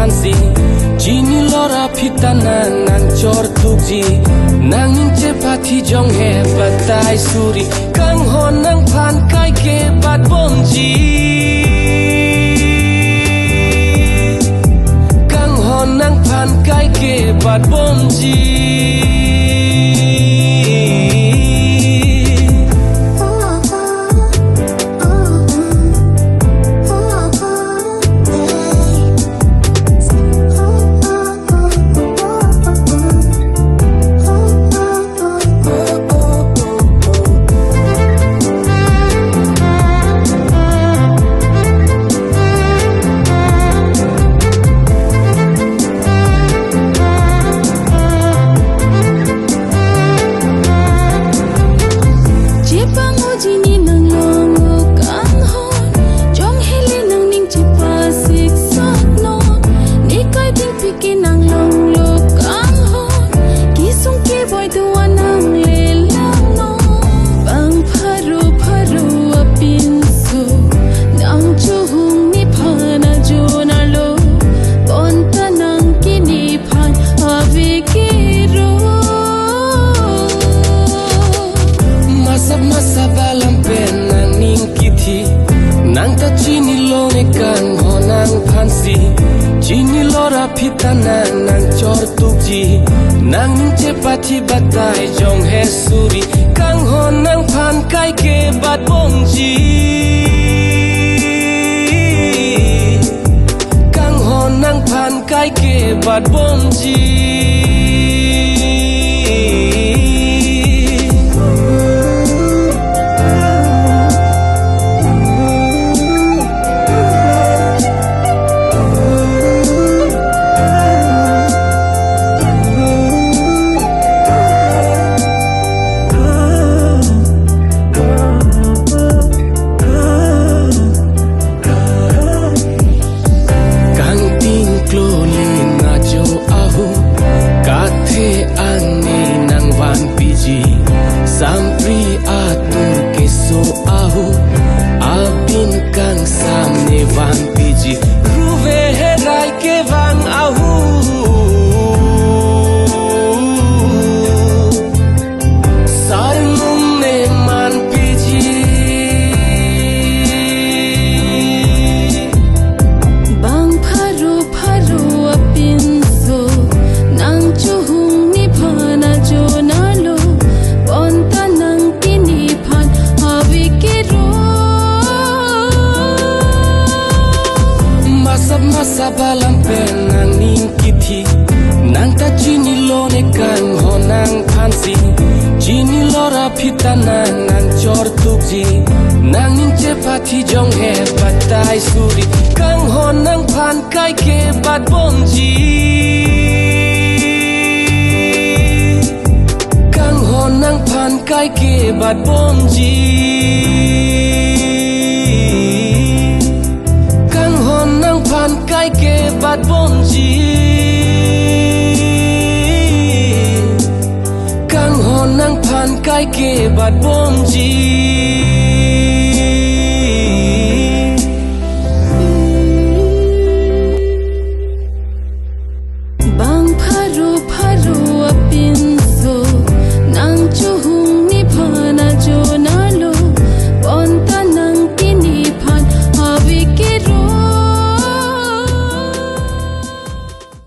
phansi jini lora phitana nang chor tukji nang ninche pathi jong he batai suri kang ho nang phan kai ke bat bomji kang ho nang phan kai ke bat bomji jini lora phitana nang chor tukji nang ninche pathi batai jong he suri kang ho nang phan kai ke bat bomji kang ho nang phan kai ke bat bomji Sampri atur keso ahu abin kang samne van piji ruve herai ke van ahu sarnum ne man piji bang pharu pharu apin so nang chuhung ni phana jo nalo sabalam penang ning kithi nang ta jini lone kang ho nang phansi jini lora phitana nang chor tukji nang ninche pathi jong he batai suri kang ho nang phan kai ke bat bomji kang ho nang phan kai ke bat bomji kai ke bat bomji kang ho nang phan kai ke bat bomji